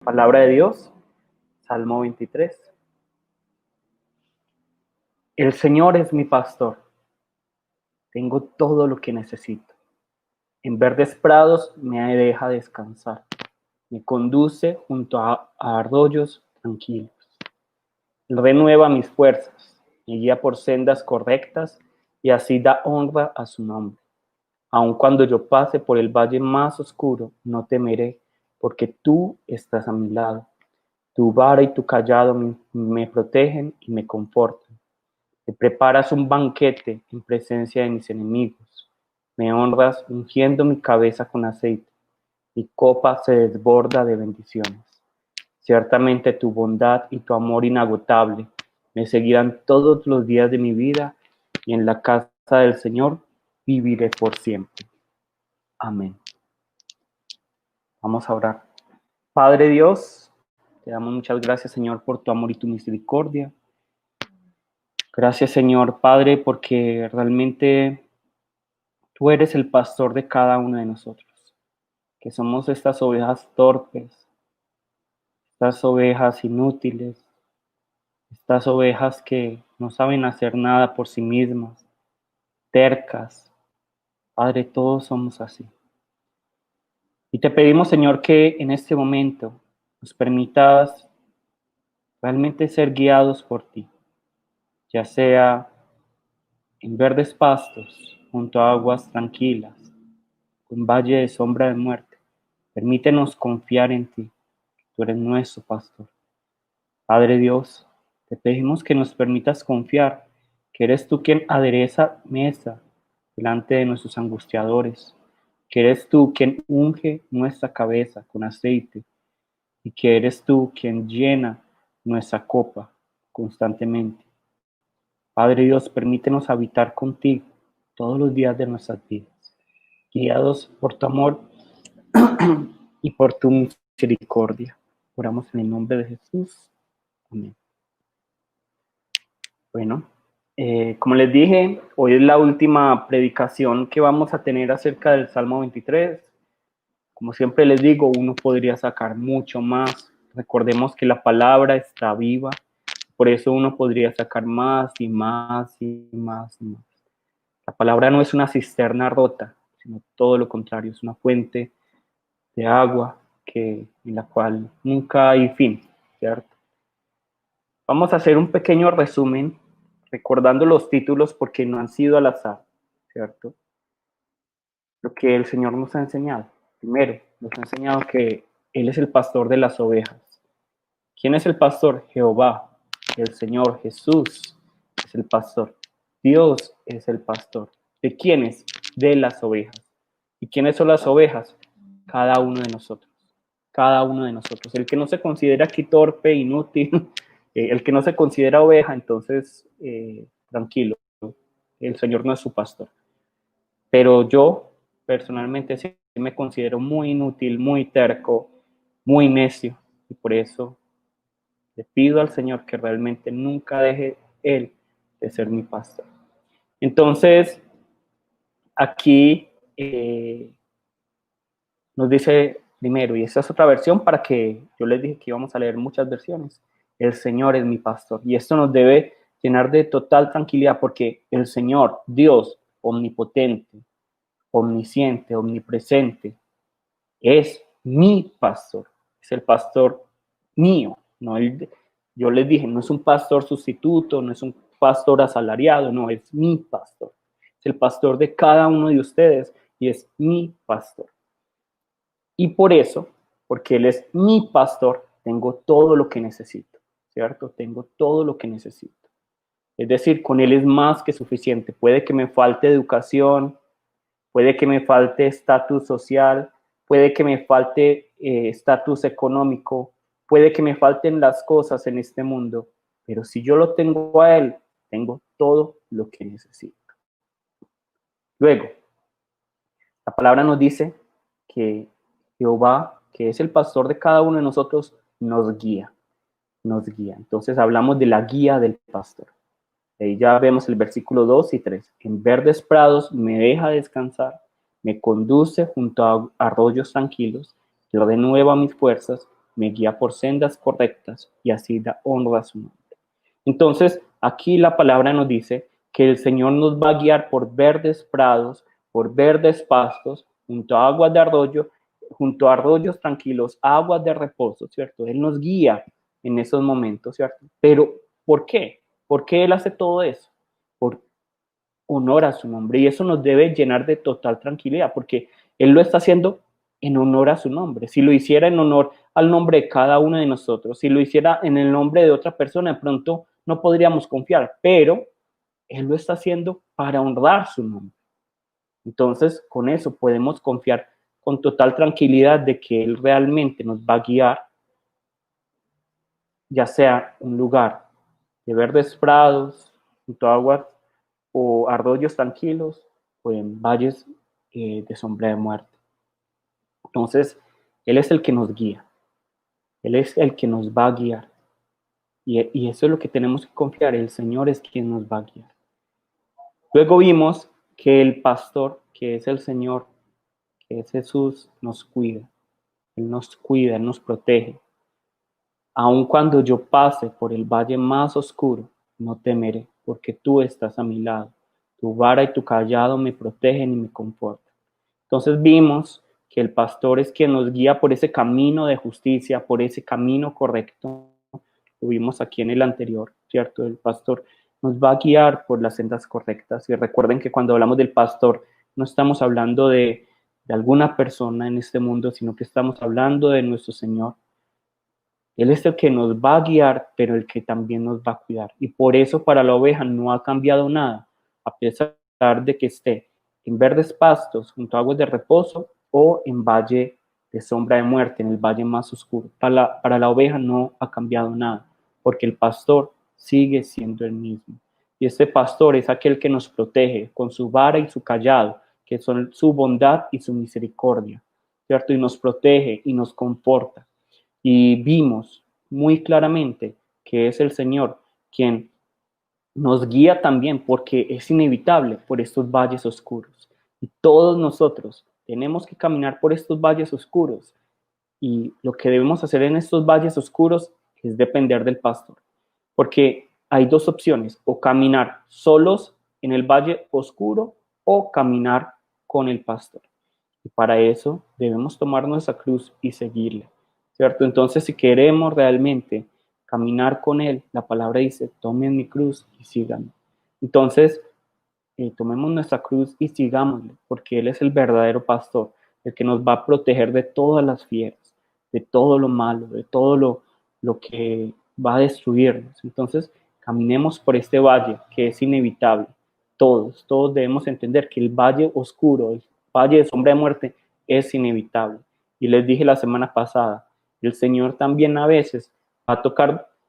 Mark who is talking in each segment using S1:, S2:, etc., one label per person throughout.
S1: Palabra de Dios, Salmo 23. El Señor es mi pastor, tengo todo lo que necesito. En verdes prados me deja descansar, me conduce junto a arroyos tranquilos. Él renueva mis fuerzas, me guía por sendas correctas y así da honra a su nombre. Aun cuando yo pase por el valle más oscuro, no temeré, porque tú estás a mi lado. Tu vara y tu cayado me protegen y me confortan. Te preparas un banquete en presencia de mis enemigos. Me honras ungiendo mi cabeza con aceite. Mi copa se desborda de bendiciones. Ciertamente tu bondad y tu amor inagotable me seguirán todos los días de mi vida y en la casa del Señor viviré por siempre. Amén. Vamos a orar. Padre Dios, te damos muchas gracias, Señor, por tu amor y tu misericordia. Gracias, Señor Padre, porque realmente tú eres el pastor de cada uno de nosotros, que somos estas ovejas torpes, estas ovejas inútiles, estas ovejas que no saben hacer nada por sí mismas, tercas. Padre, todos somos así. Y te pedimos, Señor, que en este momento nos permitas realmente ser guiados por ti, ya sea en verdes pastos, junto a aguas tranquilas, en valle de sombra de muerte. Permítenos confiar en ti. Tú eres nuestro pastor. Padre Dios, te pedimos que nos permitas confiar que eres tú quien adereza mesa delante de nuestros angustiadores, que eres tú quien unge nuestra cabeza con aceite y que eres tú quien llena nuestra copa constantemente. Padre Dios, permítenos habitar contigo todos los días de nuestras vidas, guiados por tu amor y por tu misericordia. Oramos en el nombre de Jesús. Amén. Bueno, como les dije, hoy es la última predicación que vamos a tener acerca del Salmo 23. Como siempre les digo, uno podría sacar mucho más. Recordemos que la palabra está viva, por eso uno podría sacar más y más y más y más. La palabra no es una cisterna rota, sino todo lo contrario, es una fuente de agua en la cual nunca hay fin, ¿cierto? Vamos a hacer un pequeño resumen, recordando los títulos porque no han sido al azar, ¿cierto? Lo que el Señor nos ha enseñado. Primero, nos ha enseñado que Él es el pastor de las ovejas. ¿Quién es el pastor? Jehová, el Señor Jesús es el pastor. Dios es el pastor. ¿De quiénes? De las ovejas. ¿Y quiénes son las ovejas? Cada uno de nosotros. Cada uno de nosotros. El que no se considera aquí torpe, inútil, el que no se considera oveja, entonces tranquilo, el Señor no es su pastor. Pero yo personalmente sí me considero muy inútil, muy terco, muy necio, y por eso le pido al Señor que realmente nunca deje Él de ser mi pastor. Entonces, aquí nos dice primero, y esta es otra versión para que yo les dije que íbamos a leer muchas versiones, el Señor es mi pastor. Y esto nos debe llenar de total tranquilidad porque el Señor, Dios omnipotente, omnisciente, omnipresente, es mi pastor, es el pastor mío, no yo les dije, no es un pastor sustituto, no es un pastor asalariado, no, es mi pastor, es el pastor de cada uno de ustedes y es mi pastor. Y por eso, porque Él es mi pastor, tengo todo lo que necesito, ¿cierto? Tengo todo lo que necesito. Es decir, con Él es más que suficiente. Puede que me falte educación, puede que me falte estatus social, puede que me falte estatus económico, puede que me falten las cosas en este mundo, pero si yo lo tengo a Él, tengo todo lo que necesito. Luego, la palabra nos dice que Jehová, que es el pastor de cada uno de nosotros, nos guía, nos guía. Entonces hablamos de la guía del pastor. Ahí ya vemos el versículo 2 y 3. En verdes prados me deja descansar, me conduce junto a arroyos tranquilos, renueva mis fuerzas, me guía por sendas correctas y así da honra a su nombre. Entonces, aquí la palabra nos dice que el Señor nos va a guiar por verdes prados, por verdes pastos, junto a arroyos tranquilos, aguas de reposo, ¿cierto? Él nos guía en esos momentos, ¿cierto? Pero, ¿por qué? ¿Por qué Él hace todo eso? Por honor a su nombre. Y eso nos debe llenar de total tranquilidad, porque Él lo está haciendo en honor a su nombre. Si lo hiciera en honor al nombre de cada uno de nosotros, si lo hiciera en el nombre de otra persona, de pronto no podríamos confiar, pero Él lo está haciendo para honrar su nombre. Entonces, con eso podemos confiar con total tranquilidad de que Él realmente nos va a guiar, ya sea un lugar de verdes prados, junto a aguas o arroyos tranquilos, o en valles de sombra de muerte. Entonces, Él es el que nos guía, Él es el que nos va a guiar. Y eso es lo que tenemos que confiar, el Señor es quien nos va a guiar. Luego vimos que el pastor, que es el Señor, que es Jesús, nos cuida. Él nos protege. Aun cuando yo pase por el valle más oscuro, no temeré, porque tú estás a mi lado. Tu vara y tu callado me protegen y me confortan. Entonces vimos que el pastor es quien nos guía por ese camino de justicia, por ese camino correcto. Lo vimos aquí en el anterior, ¿cierto? El pastor nos va a guiar por las sendas correctas. Y recuerden que cuando hablamos del pastor, no estamos hablando de alguna persona en este mundo, sino que estamos hablando de nuestro Señor. Él es el que nos va a guiar, pero el que también nos va a cuidar. Y por eso para la oveja no ha cambiado nada, a pesar de que esté en verdes pastos, junto a aguas de reposo, o en valle de sombra de muerte, en el valle más oscuro. Para la oveja no ha cambiado nada, porque el pastor sigue siendo el mismo. Y este pastor es aquel que nos protege con su vara y su callado, que son su bondad y su misericordia, ¿cierto? Y nos protege y nos conforta. Y vimos muy claramente que es el Señor quien nos guía también, porque es inevitable por estos valles oscuros. Y todos nosotros tenemos que caminar por estos valles oscuros. Y lo que debemos hacer en estos valles oscuros es depender del pastor. Porque hay dos opciones: o caminar solos en el valle oscuro o caminar con el pastor. Y para eso debemos tomar nuestra cruz y seguirle, ¿cierto? Entonces, si queremos realmente caminar con Él, la palabra dice: tomen mi cruz y síganme. Entonces, tomemos nuestra cruz y sigámosle, porque Él es el verdadero pastor, el que nos va a proteger de todas las fieras, de todo lo malo, de todo lo que va a destruirnos. Entonces, caminemos por este valle que es inevitable. Todos debemos entender que el valle oscuro, el valle de sombra de muerte, es inevitable. Y les dije la semana pasada, el Señor también a veces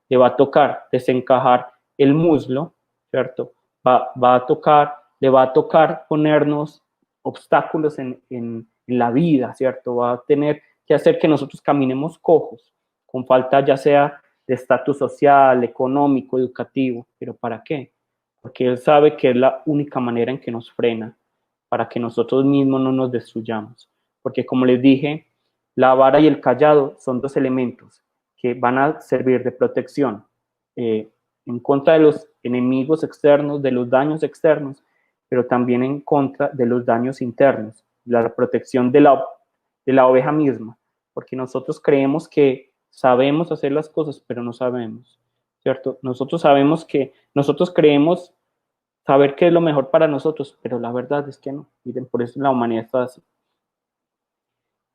S1: le va a tocar desencajar el muslo, ¿cierto? Le va a tocar ponernos obstáculos en la vida, ¿cierto? Va a tener que hacer que nosotros caminemos cojos, con falta ya sea de estatus social, económico, educativo. ¿Pero para qué? Porque Él sabe que es la única manera en que nos frena, para que nosotros mismos no nos destruyamos. Porque como les dije, la vara y el callado son dos elementos que van a servir de protección en contra de los enemigos externos, de los daños externos, pero también en contra de los daños internos, la protección de la oveja misma, porque nosotros creemos que sabemos hacer las cosas, pero no sabemos, ¿cierto? Nosotros creemos saber qué es lo mejor para nosotros, pero la verdad es que no. Miren, por eso la humanidad está así.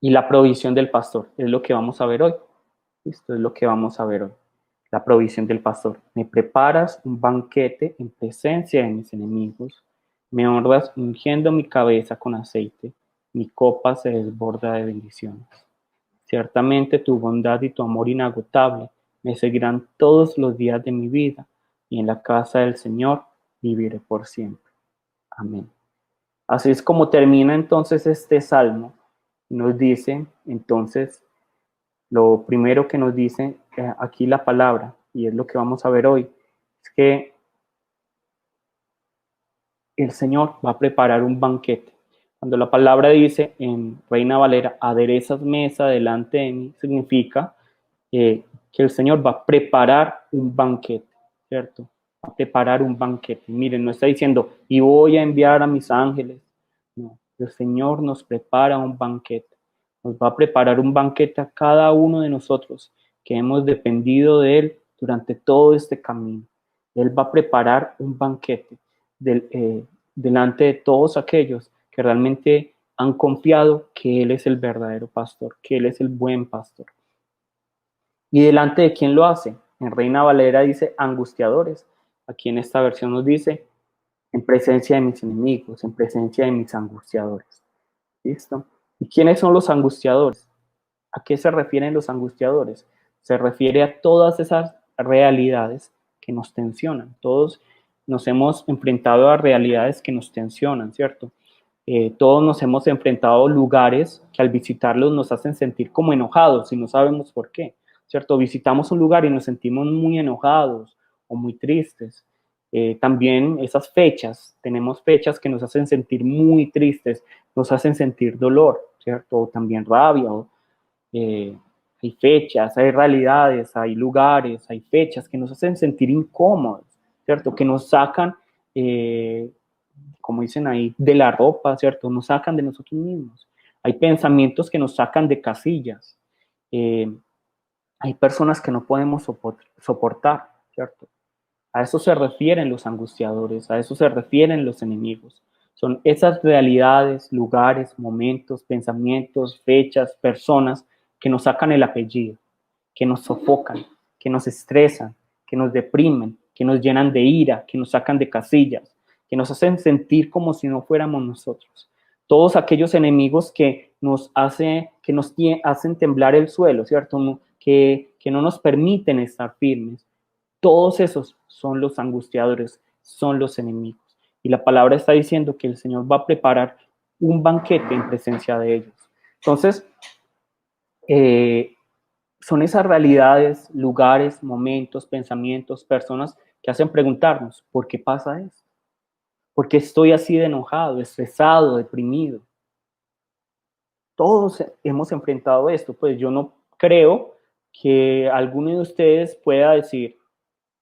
S1: Y la provisión del pastor es lo que vamos a ver hoy. Esto es lo que vamos a ver hoy. La provisión del pastor. Me preparas un banquete en presencia de mis enemigos. Me honras ungiendo mi cabeza con aceite. Mi copa se desborda de bendiciones. Ciertamente tu bondad y tu amor inagotable me seguirán todos los días de mi vida, y en la casa del Señor viviré por siempre. Amén. Así es como termina entonces este salmo. Nos dice entonces, lo primero que nos dice aquí la palabra, y es lo que vamos a ver hoy, es que el Señor va a preparar un banquete. Cuando la palabra dice en Reina Valera, aderezas mesa delante de mí, significa que el Señor va a preparar un banquete, ¿cierto? Va a preparar un banquete. Miren, no está diciendo, y voy a enviar a mis ángeles. No, el Señor nos prepara un banquete. Nos va a preparar un banquete a cada uno de nosotros que hemos dependido de Él durante todo este camino. Él va a preparar un banquete delante de todos aquellos que realmente han confiado que Él es el verdadero pastor, que Él es el buen pastor. ¿Y delante de quién lo hace? En Reina Valera dice angustiadores. Aquí en esta versión nos dice en presencia de mis enemigos, en presencia de mis angustiadores. ¿Listo? ¿Y quiénes son los angustiadores? ¿A qué se refieren los angustiadores? Se refiere a todas esas realidades que nos tensionan. Todos nos hemos enfrentado a realidades que nos tensionan, ¿cierto? Todos nos hemos enfrentado a lugares que al visitarlos nos hacen sentir como enojados y no sabemos por qué, ¿cierto? Visitamos un lugar y nos sentimos muy enojados o muy tristes. También esas fechas, tenemos fechas que nos hacen sentir muy tristes, nos hacen sentir dolor, ¿cierto? O también rabia, hay fechas, hay realidades, hay lugares, hay fechas que nos hacen sentir incómodos, ¿cierto? Que nos sacan, como dicen ahí, de la ropa, ¿cierto? Nos sacan de nosotros mismos. Hay pensamientos que nos sacan de casillas. Eh, hay personas que no podemos soportar, ¿cierto? A eso se refieren los angustiadores, a eso se refieren los enemigos. Son esas realidades, lugares, momentos, pensamientos, fechas, personas que nos sacan el apellido, que nos sofocan, que nos estresan, que nos deprimen, que nos llenan de ira, que nos sacan de casillas, que nos hacen sentir como si no fuéramos nosotros. Todos aquellos enemigos que nos hacen temblar el suelo, ¿cierto? Que no nos permiten estar firmes. Todos esos son los angustiadores, son los enemigos. Y la palabra está diciendo que el Señor va a preparar un banquete en presencia de ellos. Entonces, son esas realidades, lugares, momentos, pensamientos, personas que hacen preguntarnos, ¿por qué pasa esto? ¿Por qué estoy así de enojado, estresado, deprimido? Todos hemos enfrentado esto, pues yo no creo que alguno de ustedes pueda decir,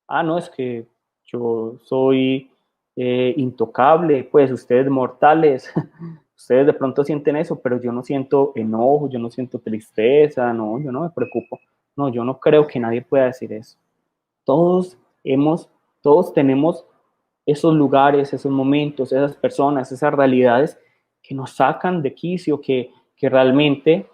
S1: no, es que yo soy intocable, pues ustedes mortales, ustedes de pronto sienten eso, pero yo no siento enojo, yo no siento tristeza, no, yo no me preocupo. No, yo no creo que nadie pueda decir eso. Todos hemos, todos tenemos esos lugares, esos momentos, esas personas, esas realidades que nos sacan de quicio, que realmente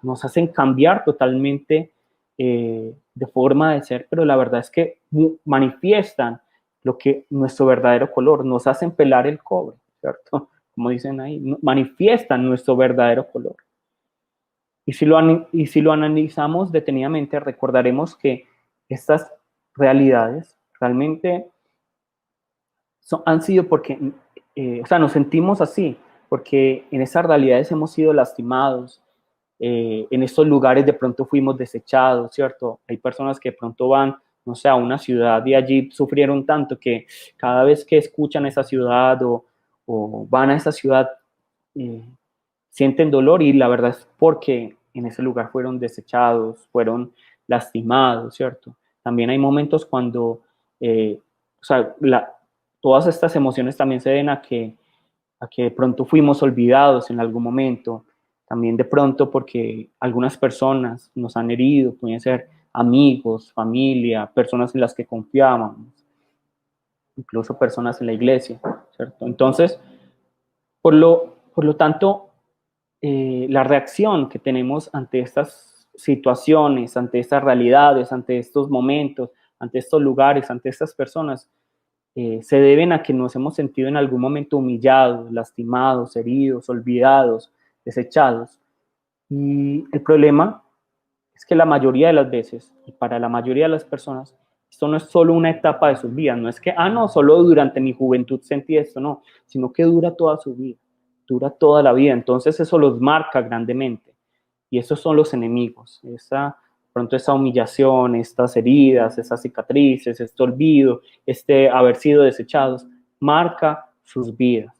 S1: nos hacen cambiar totalmente de forma de ser, pero la verdad es que manifiestan lo que nuestro verdadero color, nos hacen pelar el cobre, ¿cierto? Como dicen ahí, manifiestan nuestro verdadero color. Y si lo analizamos detenidamente, recordaremos que estas realidades realmente han sido porque, o sea, nos sentimos así, porque en esas realidades hemos sido lastimados, en estos lugares de pronto fuimos desechados, ¿cierto? Hay personas que de pronto van, no sé, a una ciudad y allí sufrieron tanto que cada vez que escuchan esa ciudad o van a esa ciudad, eh, sienten dolor y la verdad es porque en ese lugar fueron desechados, fueron lastimados, ¿cierto? También hay momentos cuando, o sea, todas estas emociones también se deben a que de pronto fuimos olvidados en algún momento, también de pronto porque algunas personas nos han herido, pueden ser amigos, familia, personas en las que confiábamos, incluso personas en la iglesia, ¿cierto? Entonces, por lo tanto, la reacción que tenemos ante estas situaciones, ante estas realidades, ante estos momentos, ante estos lugares, ante estas personas, se deben a que nos hemos sentido en algún momento humillados, lastimados, heridos, olvidados, desechados. Y el problema es que la mayoría de las veces, y para la mayoría de las personas, esto no es solo una etapa de sus vidas, no es que, no, solo durante mi juventud sentí esto, no, sino que dura toda su vida, dura toda la vida. Entonces eso los marca grandemente. Y esos son los enemigos, pronto esa humillación, estas heridas, esas cicatrices, este olvido, este haber sido desechados, marca sus vidas,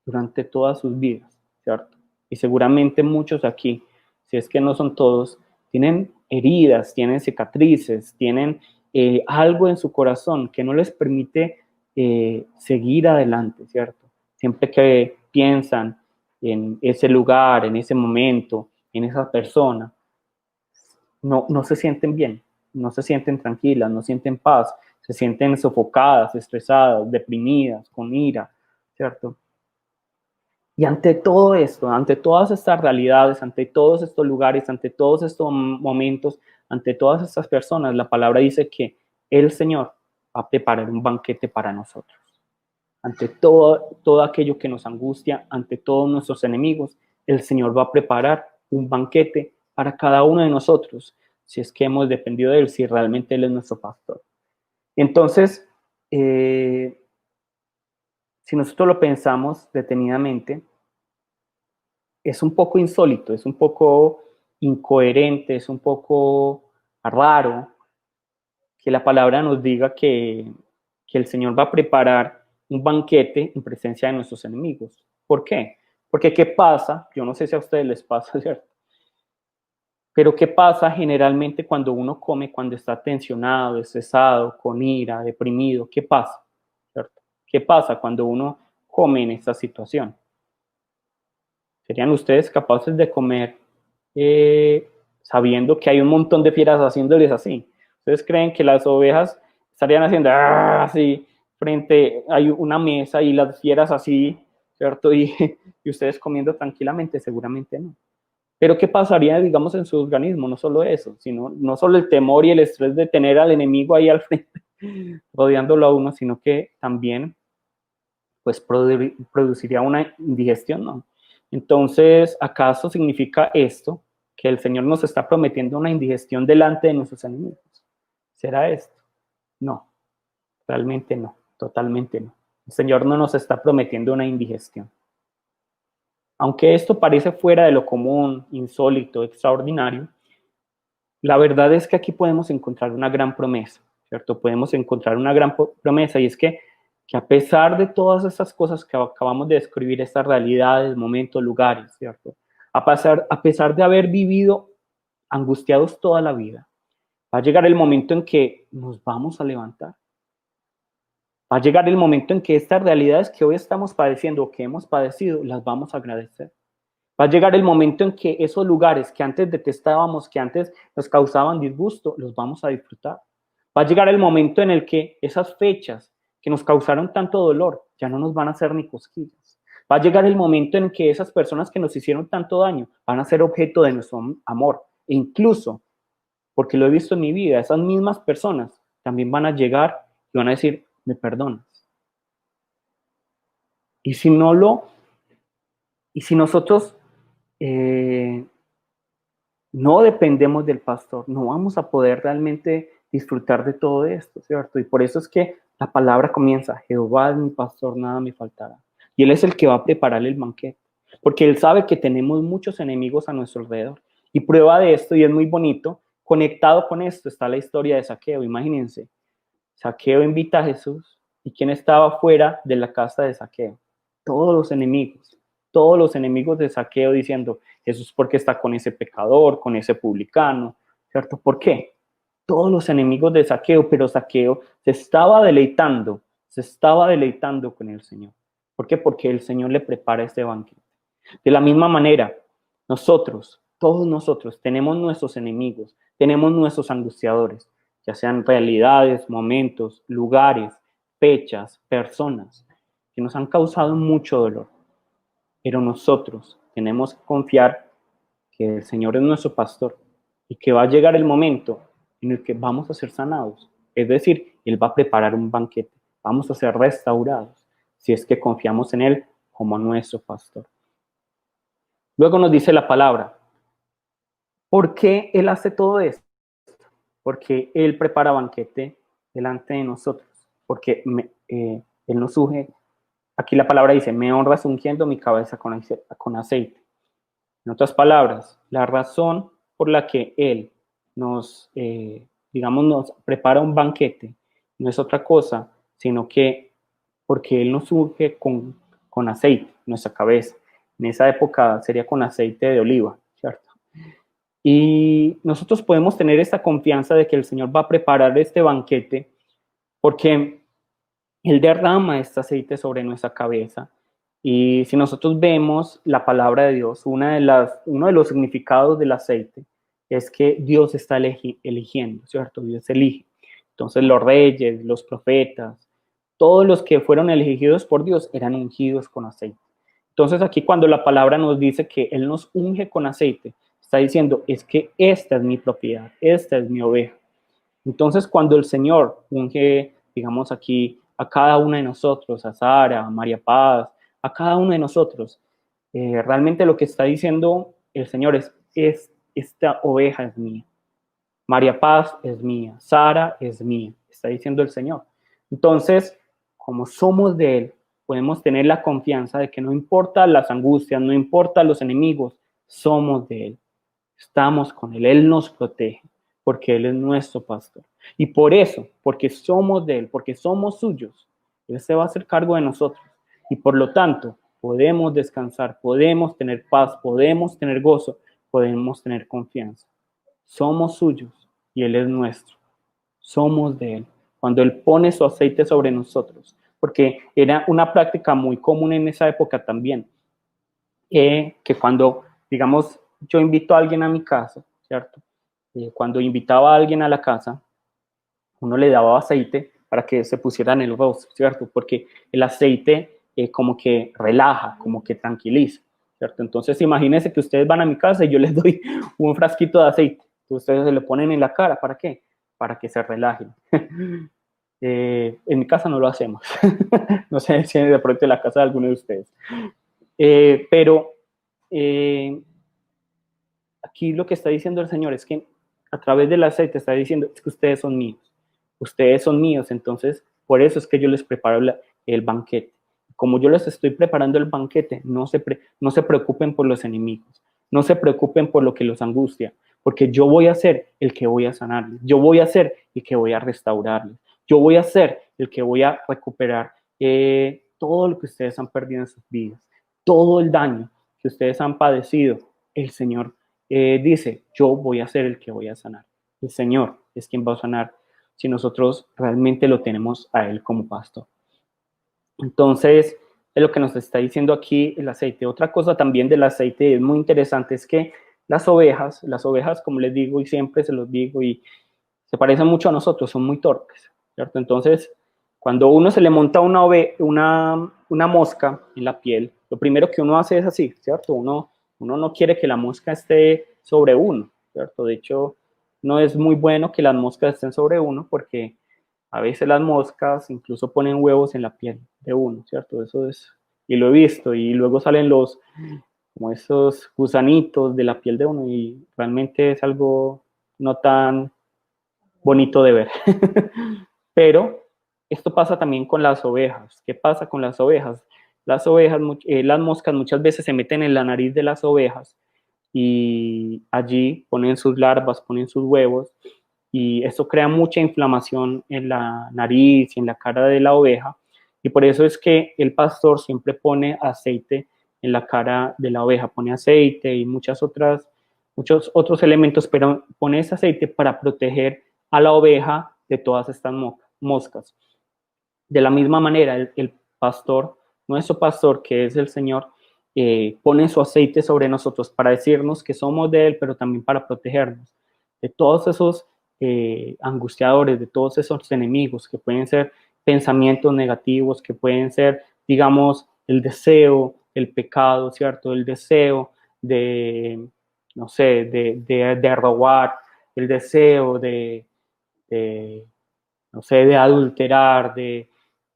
S1: durante todas sus vidas, ¿cierto? Y seguramente muchos aquí, si es que no son todos, tienen heridas, tienen cicatrices, tienen algo en su corazón que no les permite seguir adelante, ¿cierto? Siempre que piensan en ese lugar, en ese momento, en esa persona, no se sienten bien, no se sienten tranquilas, no sienten paz, se sienten sofocadas, estresadas, deprimidas, con ira, ¿cierto? Y ante todo esto, ante todas estas realidades, ante todos estos lugares, ante todos estos momentos, ante todas estas personas, la palabra dice que el Señor va a preparar un banquete para nosotros. Ante todo aquello que nos angustia, ante todos nuestros enemigos, el Señor va a preparar un banquete para cada uno de nosotros, si es que hemos dependido de Él, si realmente Él es nuestro pastor. Entonces, si nosotros lo pensamos detenidamente, es un poco insólito, es un poco incoherente, es un poco raro que la palabra nos diga que el Señor va a preparar un banquete en presencia de nuestros enemigos. ¿Por qué? Porque ¿qué pasa? Yo no sé si a ustedes les pasa, ¿cierto? Pero ¿qué pasa generalmente cuando uno come, cuando está tensionado, estresado, con ira, deprimido? ¿Qué pasa? ¿Cierto? ¿Qué pasa cuando uno come en esta situación? ¿Serían ustedes capaces de comer sabiendo que hay un montón de fieras haciéndoles así? ¿Ustedes creen que las ovejas estarían haciendo así frente a una mesa y las fieras así, ¿cierto? Y ustedes comiendo tranquilamente, seguramente no. Pero ¿qué pasaría, digamos, en su organismo? No solo eso, sino no solo el temor y el estrés de tener al enemigo ahí al frente, rodeándolo a uno, sino que también pues produciría una indigestión, ¿no? Entonces, ¿acaso significa esto que el Señor nos está prometiendo una indigestión delante de nuestros enemigos? ¿Será esto? No, realmente no, totalmente no. El Señor no nos está prometiendo una indigestión. Aunque esto parece fuera de lo común, insólito, extraordinario, la verdad es que aquí podemos encontrar una gran promesa, ¿cierto? Podemos encontrar una gran promesa y es que a pesar de todas estas cosas que acabamos de describir, estas realidades, momentos, lugares, ¿cierto? A pesar de haber vivido angustiados toda la vida, va a llegar el momento en que nos vamos a levantar. Va a llegar el momento en que estas realidades que hoy estamos padeciendo o que hemos padecido, las vamos a agradecer. Va a llegar el momento en que esos lugares que antes detestábamos, que antes nos causaban disgusto, los vamos a disfrutar. Va a llegar el momento en el que esas fechas que nos causaron tanto dolor ya no nos van a hacer ni cosquillas. Va a llegar el momento en que esas personas que nos hicieron tanto daño van a ser objeto de nuestro amor. E incluso, porque lo he visto en mi vida, esas mismas personas también van a llegar y van a decir, me perdonas. Y si no lo, y si nosotros no dependemos del pastor, no vamos a poder realmente disfrutar de todo esto, ¿cierto? Y por eso es que la palabra comienza, Jehová es mi pastor, nada me faltará. Y Él es el que va a preparar el banquete, porque Él sabe que tenemos muchos enemigos a nuestro alrededor. Y prueba de esto, y es muy bonito, conectado con esto está la historia de Zaqueo, imagínense. Zaqueo invita a Jesús, ¿y quién estaba fuera de la casa de Zaqueo? Todos los enemigos de Zaqueo diciendo, Jesús, ¿por qué está con ese pecador, con ese publicano? ¿Cierto? ¿Por qué? Todos los enemigos de Zaqueo, pero Zaqueo se estaba deleitando con el Señor. ¿Por qué? Porque el Señor le prepara este banquete. De la misma manera, nosotros, todos nosotros, tenemos nuestros enemigos, tenemos nuestros angustiadores, ya sean realidades, momentos, lugares, fechas, personas, que nos han causado mucho dolor. Pero nosotros tenemos que confiar que el Señor es nuestro pastor y que va a llegar el momento en el que vamos a ser sanados. Es decir, Él va a preparar un banquete, vamos a ser restaurados si es que confiamos en Él como nuestro pastor. Luego nos dice la palabra, ¿por qué Él hace todo esto? Porque Él prepara banquete delante de nosotros, porque Él nos unge. Aquí la palabra dice, me honras ungiendo mi cabeza con aceite. En otras palabras, la razón por la que Él nos, digamos, nos prepara un banquete no es otra cosa, sino que porque Él nos unge con aceite, nuestra cabeza. En esa época sería con aceite de oliva, ¿cierto? Y nosotros podemos tener esta confianza de que el Señor va a preparar este banquete porque Él derrama este aceite sobre nuestra cabeza. Y si nosotros vemos la palabra de Dios, uno de los significados del aceite es que Dios está eligiendo, ¿cierto? Dios elige. Entonces los reyes, los profetas, todos los que fueron elegidos por Dios eran ungidos con aceite. Entonces aquí cuando la palabra nos dice que Él nos unge con aceite, está diciendo, es que esta es mi propiedad, esta es mi oveja. Entonces cuando el Señor unge, digamos aquí, a cada uno de nosotros, a Sara, a María Paz, a cada uno de nosotros, realmente lo que está diciendo el Señor es esta oveja es mía. María Paz es mía, Sara es mía, está diciendo el Señor. Entonces, como somos de Él, podemos tener la confianza de que no importa las angustias, no importa los enemigos, somos de Él, estamos con Él, Él nos protege, porque Él es nuestro pastor. Y por eso, porque somos de Él, porque somos suyos, Él se va a hacer cargo de nosotros. Y por lo tanto, podemos descansar, podemos tener paz, podemos tener gozo, podemos tener confianza. Somos suyos y Él es nuestro. Somos de Él. Cuando Él pone su aceite sobre nosotros, porque era una práctica muy común en esa época también, que cuando, digamos, yo invito a alguien a mi casa, ¿cierto? Cuando invitaba a alguien a la casa, uno le daba aceite para que se pusiera en el rostro, ¿cierto? Porque el aceite como que relaja, como que tranquiliza, ¿cierto? Entonces imagínense que ustedes van a mi casa y yo les doy un frasquito de aceite, ustedes se lo ponen en la cara, ¿para qué? Para que se relajen. En mi casa no lo hacemos, no sé si de pronto en la casa de alguno de ustedes, pero aquí lo que está diciendo el Señor es que a través del aceite está diciendo es que ustedes son míos, entonces por eso es que yo les preparo el banquete. Como yo les estoy preparando el banquete, no se preocupen por los enemigos, no se preocupen por lo que los angustia, porque yo voy a ser el que voy a sanarles, yo voy a ser el que voy a restaurarles, yo voy a ser el que voy a recuperar todo lo que ustedes han perdido en sus vidas, todo el daño que ustedes han padecido, el Señor dice, yo voy a ser el que voy a sanar. El Señor es quien va a sanar si nosotros realmente lo tenemos a Él como pastor. Entonces, es lo que nos está diciendo aquí el aceite. Otra cosa también del aceite es muy interesante, es que las ovejas, como les digo y siempre se los digo y se parecen mucho a nosotros, son muy torpes, ¿cierto? Entonces, cuando uno se le monta una mosca en la piel, lo primero que uno hace es así, ¿cierto? Uno no quiere que la mosca esté sobre uno, ¿cierto? De hecho, no es muy bueno que las moscas estén sobre uno porque a veces las moscas incluso ponen huevos en la piel de uno, ¿cierto? Eso es, y lo he visto, y luego salen como esos gusanitos de la piel de uno y realmente es algo no tan bonito de ver. Pero esto pasa también con las ovejas. ¿Qué pasa con las ovejas? Las moscas muchas veces se meten en la nariz de las ovejas y allí ponen sus larvas, ponen sus huevos y esto crea mucha inflamación en la nariz y en la cara de la oveja y por eso es que el pastor siempre pone aceite en la cara de la oveja, pone aceite y muchos otros elementos, pero pone ese aceite para proteger a la oveja de todas estas moscas. De la misma manera, el pastor, nuestro pastor, que es el Señor, pone su aceite sobre nosotros para decirnos que somos de Él, pero también para protegernos de todos esos angustiadores, de todos esos enemigos que pueden ser pensamientos negativos, que pueden ser, digamos, el deseo, el pecado, ¿cierto? El deseo de, no sé, de robar, el deseo de, no sé, de adulterar, de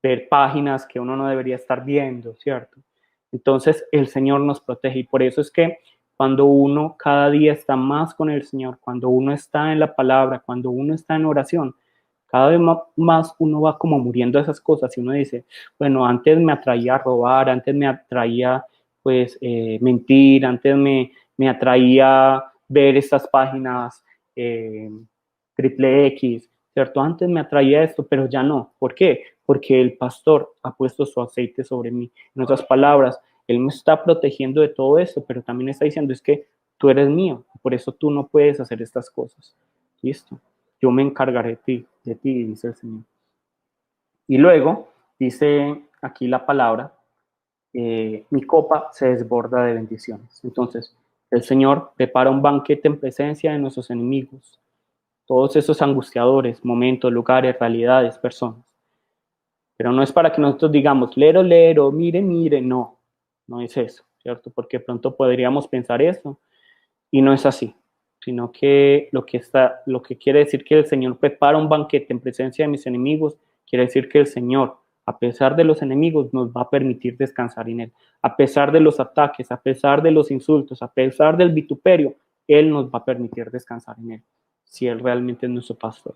S1: ver páginas que uno no debería estar viendo, ¿cierto? Entonces el Señor nos protege y por eso es que cuando uno cada día está más con el Señor, cuando uno está en la palabra, cuando uno está en oración, cada vez más uno va como muriendo a esas cosas y uno dice, bueno, antes me atraía a robar, antes me atraía pues mentir, antes me atraía ver estas páginas triple X, ¿cierto? Antes me atraía esto, pero ya no. ¿Por qué? Porque el pastor ha puesto su aceite sobre mí. En otras palabras, él me está protegiendo de todo esto, pero también está diciendo es que tú eres mío, por eso tú no puedes hacer estas cosas. Listo, yo me encargaré de ti, dice el Señor. Y luego dice aquí la palabra, mi copa se desborda de bendiciones. Entonces, el Señor prepara un banquete en presencia de nuestros enemigos, todos esos angustiadores, momentos, lugares, realidades, personas. Pero no es para que nosotros digamos, lero, lero, mire, mire, no, no es eso, ¿cierto? Porque pronto podríamos pensar eso y no es así, sino que lo que quiere decir que el Señor prepara un banquete en presencia de mis enemigos, quiere decir que el Señor, a pesar de los enemigos, nos va a permitir descansar en Él. A pesar de los ataques, a pesar de los insultos, a pesar del vituperio, Él nos va a permitir descansar en Él, si Él realmente es nuestro pastor.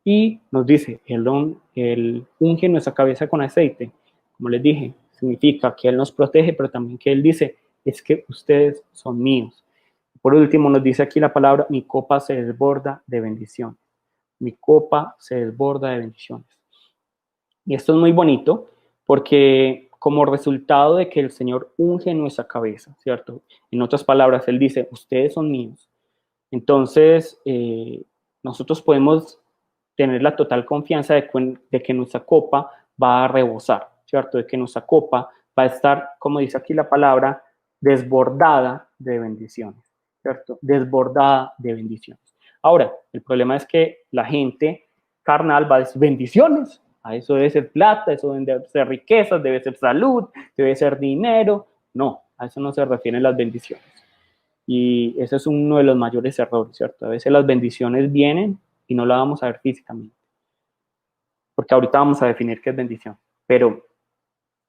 S1: Y nos dice, Él unge nuestra cabeza con aceite. Como les dije, significa que Él nos protege, pero también que Él dice, es que ustedes son míos. Por último, nos dice aquí la palabra, mi copa se desborda de bendiciones. Mi copa se desborda de bendiciones. Y esto es muy bonito porque como resultado de que el Señor unge nuestra cabeza, ¿cierto? En otras palabras, Él dice, ustedes son míos. Entonces, nosotros podemos tener la total confianza de que nuestra copa va a rebosar, ¿cierto? De que nuestra copa va a estar, como dice aquí la palabra, desbordada de bendiciones, ¿cierto? Desbordada de bendiciones. Ahora, el problema es que la gente carnal va a decir bendiciones. A eso debe ser plata, eso debe ser riquezas, debe ser salud, debe ser dinero. No, a eso no se refieren las bendiciones. Y ese es uno de los mayores errores, ¿cierto? A veces las bendiciones vienen y no las vamos a ver físicamente, porque ahorita vamos a definir qué es bendición. Pero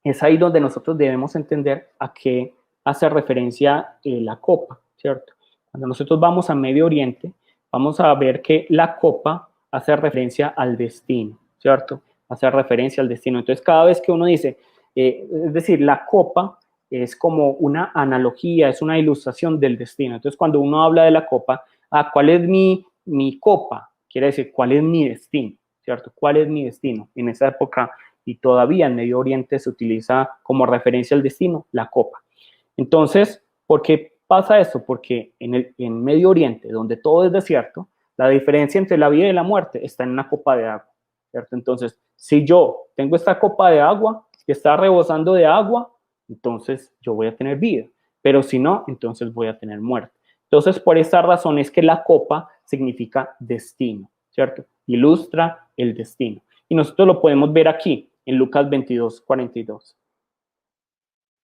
S1: es ahí donde nosotros debemos entender a qué hace referencia la copa, ¿cierto? Cuando nosotros vamos a Medio Oriente, vamos a ver que la copa hace referencia al destino, ¿cierto? Hace referencia al destino. Entonces, cada vez que uno dice, es decir, la copa es como una analogía, es una ilustración del destino. Entonces, cuando uno habla de la copa, ¿cuál es mi copa? Quiere decir, ¿cuál es mi destino? ¿Cierto? ¿Cuál es mi destino? En esa época y todavía en Medio Oriente se utiliza como referencia al destino la copa. Entonces, ¿por qué pasa esto? Porque en Medio Oriente, donde todo es desierto, la diferencia entre la vida y la muerte está en una copa de agua, ¿cierto? Entonces, si yo tengo esta copa de agua que está rebosando de agua, entonces yo voy a tener vida, pero si no, entonces voy a tener muerte. Entonces, por esta razón es que la copa significa destino, ¿cierto? Ilustra el destino. Y nosotros lo podemos ver aquí, en Lucas 22, 42.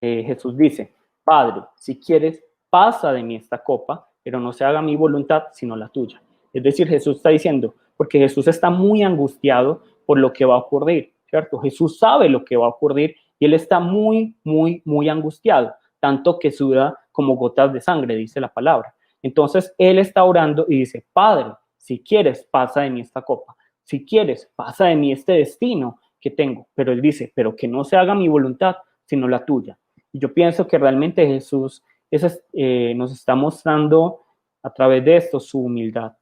S1: Jesús dice, Padre, si quieres, pasa de mí esta copa, pero no se haga mi voluntad, sino la tuya. Es decir, Jesús está diciendo, porque Jesús está muy angustiado por lo que va a ocurrir, ¿cierto? Jesús sabe lo que va a ocurrir y él está muy, muy, muy angustiado, tanto que suda como gotas de sangre, dice la palabra. Entonces, él está orando y dice, Padre, si quieres, pasa de mí esta copa. Si quieres, pasa de mí este destino que tengo. Pero él dice, pero que no se haga mi voluntad, sino la tuya. Y yo pienso que realmente Jesús nos está mostrando a través de esto su humildad,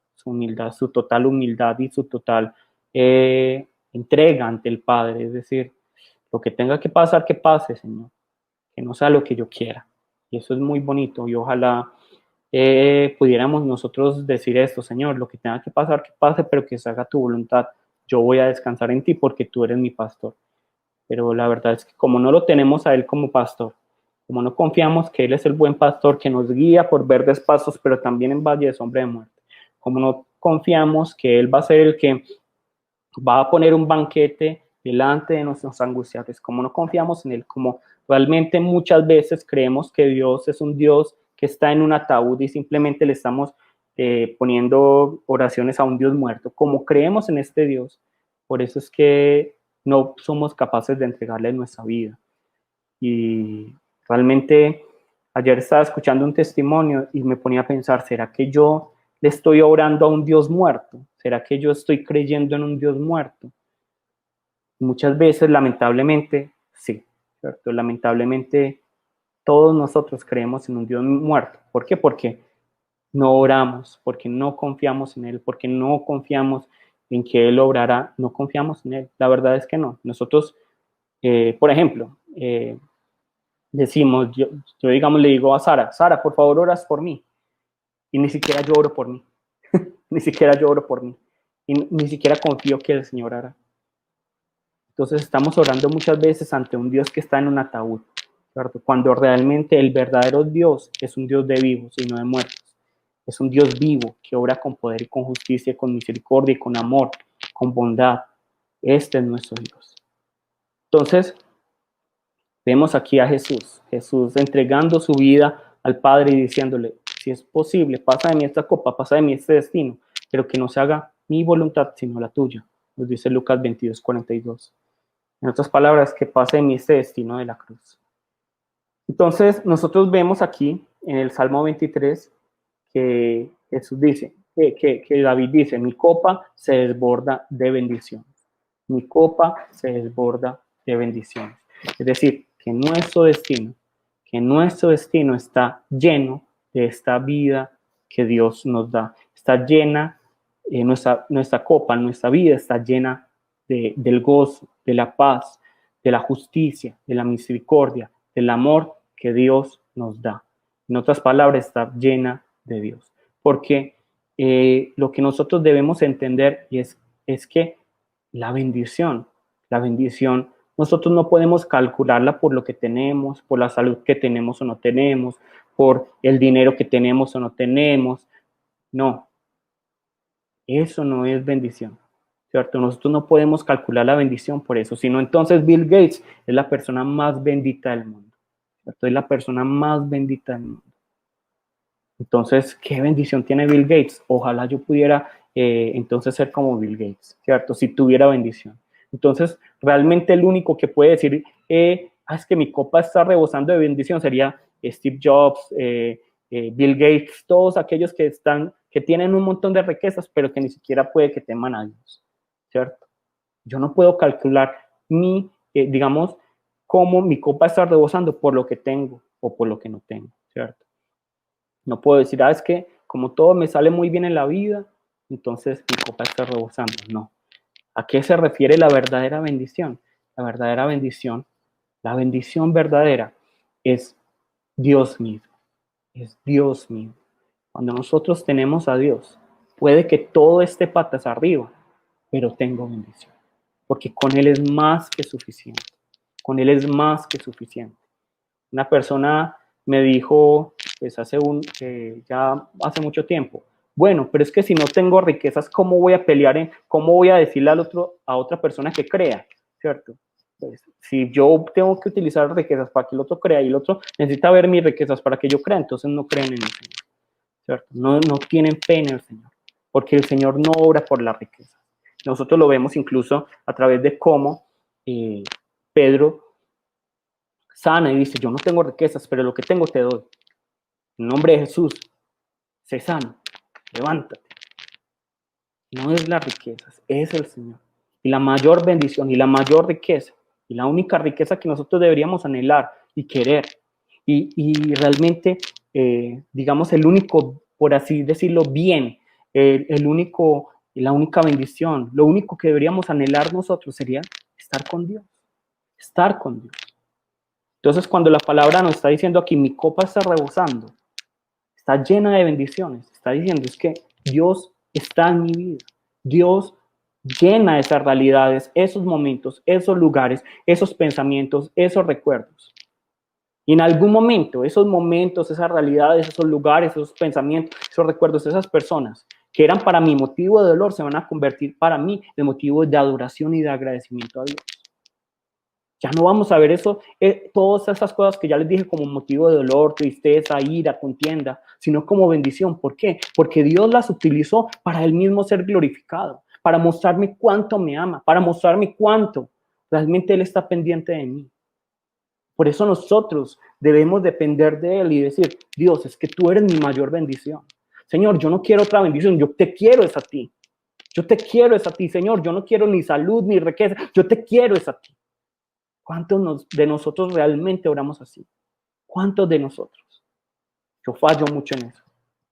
S1: su total humildad y su total entrega ante el Padre. Es decir, lo que tenga que pasar, que pase, Señor, que no sea lo que yo quiera. Y eso es muy bonito y ojalá pudiéramos nosotros decir esto, Señor, lo que tenga que pasar, que pase, pero que se haga tu voluntad. Yo voy a descansar en ti porque tú eres mi pastor. Pero la verdad es que como no lo tenemos a Él como pastor, como no confiamos que Él es el buen pastor que nos guía por verdes pasos, pero también en valle de sombra de muerte, como no confiamos que Él va a ser el que va a poner un banquete delante de nuestros angustiadores, como no confiamos en Él, como realmente muchas veces creemos que Dios es un Dios que está en un ataúd y simplemente le estamos poniendo oraciones a un Dios muerto, como creemos en este Dios, por eso es que no somos capaces de entregarle nuestra vida. Y realmente ayer estaba escuchando un testimonio y me ponía a pensar, ¿será que yo le estoy orando a un Dios muerto? ¿Será que yo estoy creyendo en un Dios muerto? Muchas veces, lamentablemente, sí, ¿cierto? Lamentablemente, todos nosotros creemos en un Dios muerto. ¿Por qué? Porque no oramos, porque no confiamos en Él, porque no confiamos en que Él obrará, no confiamos en Él. La verdad es que no. Nosotros, por ejemplo, decimos, yo digamos, le digo a Sara, Sara, por favor, oras por mí. y ni siquiera yo oro por mí. Ni siquiera yo oro por mí. Y ni siquiera confío que el Señor hará. Entonces estamos orando muchas veces ante un Dios que está en un ataúd, ¿cierto? Cuando realmente el verdadero Dios es un Dios de vivos y no de muertos. Es un Dios vivo que obra con poder y con justicia, con misericordia y con amor, con bondad. Este es nuestro Dios. Entonces, vemos aquí a Jesús, Jesús entregando su vida al Padre y diciéndole, si es posible, pasa de mí esta copa, pasa de mí este destino, pero que no se haga mi voluntad, sino la tuya, nos dice Lucas 22:42. En otras palabras, que pase de mí este destino de la cruz. Entonces, nosotros vemos aquí en el Salmo 23 que Jesús dice, que David dice, mi copa se desborda de bendiciones. Mi copa se desborda de bendiciones. Es decir, que nuestro destino está lleno de esta vida que Dios nos da. Está llena, nuestra copa, nuestra vida está llena del gozo, de la paz, de la justicia, de la misericordia, del amor que Dios nos da. En otras palabras, está llena de Dios. Porque lo que nosotros debemos entender es que la bendición, nosotros no podemos calcularla por lo que tenemos, por la salud que tenemos o no tenemos, por el dinero que tenemos o no tenemos. No, eso no es bendición, ¿cierto? Nosotros no podemos calcular la bendición por eso, sino entonces Bill Gates es la persona más bendita del mundo, ¿cierto? Es la persona más bendita del mundo. Entonces, ¿qué bendición tiene Bill Gates? Ojalá yo pudiera entonces ser como Bill Gates, ¿cierto? Si tuviera bendición. Entonces, realmente el único que puede decir, es que mi copa está rebosando de bendición, sería Steve Jobs, Bill Gates, todos aquellos que tienen un montón de riquezas, pero que ni siquiera puede que teman a Dios, ¿cierto? Yo no puedo calcular digamos, cómo mi copa está rebosando por lo que tengo o por lo que no tengo, ¿cierto? No puedo decir, es que como todo me sale muy bien en la vida, entonces mi copa está rebosando. No. ¿A qué se refiere la verdadera bendición? La verdadera bendición, la bendición verdadera es Dios mismo. Es Dios mismo. Cuando nosotros tenemos a Dios, puede que todo esté patas arriba, pero tengo bendición. Porque con Él es más que suficiente. Con Él es más que suficiente. Una persona me dijo, pues ya hace mucho tiempo, bueno, pero es que si no tengo riquezas, ¿cómo voy a pelear cómo voy a decirle a otra persona que crea? ¿Cierto? Pues, si yo tengo que utilizar riquezas para que el otro crea y el otro necesita ver mis riquezas para que yo crea, entonces no creen en el Señor, ¿cierto? No tienen fe en el Señor, porque el Señor no obra por la riqueza. Nosotros lo vemos incluso a través de cómo Pedro sana y dice, yo no tengo riquezas, pero lo que tengo te doy. En nombre de Jesús, sé sano, levántate. No es las riquezas, es el Señor. Y la mayor bendición y la mayor riqueza, y la única riqueza que nosotros deberíamos anhelar y querer, y realmente, digamos, el único, por así decirlo, bien, la única bendición, lo único que deberíamos anhelar nosotros sería estar con Dios, estar con Dios. Entonces, cuando la palabra nos está diciendo aquí, mi copa está rebosando, está llena de bendiciones, está diciendo es que Dios está en mi vida. Dios llena esas realidades, esos momentos, esos lugares, esos pensamientos, esos recuerdos. Y en algún momento, esos momentos, esas realidades, esos lugares, esos pensamientos, esos recuerdos, esas personas que eran para mi motivo de dolor, se van a convertir para mí en motivo de adoración y de agradecimiento a Dios. Ya no vamos a ver eso, todas esas cosas que ya les dije como motivo de dolor, tristeza, ira, contienda, sino como bendición. ¿Por qué? Porque Dios las utilizó para Él mismo ser glorificado, para mostrarme cuánto me ama, para mostrarme cuánto realmente Él está pendiente de mí. Por eso nosotros debemos depender de Él y decir, Dios, es que tú eres mi mayor bendición. Señor, yo no quiero otra bendición, yo te quiero es a ti. Yo te quiero es a ti, Señor, yo no quiero ni salud ni riqueza, yo te quiero es a ti. ¿Cuántos de nosotros realmente oramos así? ¿Cuántos de nosotros? Yo fallo mucho en eso.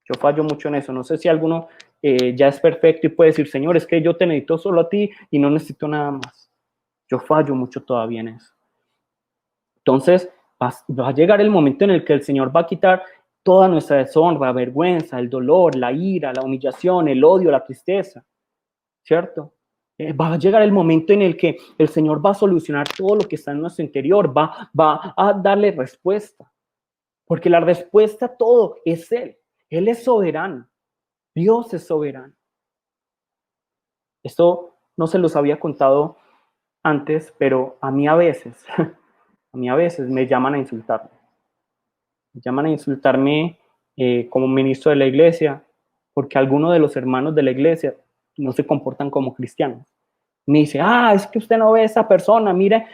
S1: Yo fallo mucho en eso. No sé si alguno ya es perfecto y puede decir, Señor, es que yo te necesito solo a ti y no necesito nada más. Yo fallo mucho todavía en eso. Entonces, va a llegar el momento en el que el Señor va a quitar toda nuestra deshonra, vergüenza, el dolor, la ira, la humillación, el odio, la tristeza, ¿cierto? Va a llegar el momento en el que el Señor va a solucionar todo lo que está en nuestro interior, va a darle respuesta, porque la respuesta a todo es Él. Él es soberano, Dios es soberano. Esto no se los había contado antes, pero a mí a veces, me llaman a insultarme. Me llaman a insultarme como ministro de la iglesia, porque algunos de los hermanos de la iglesia no se comportan como cristianos. Me dice, es que usted no ve a esa persona, mire,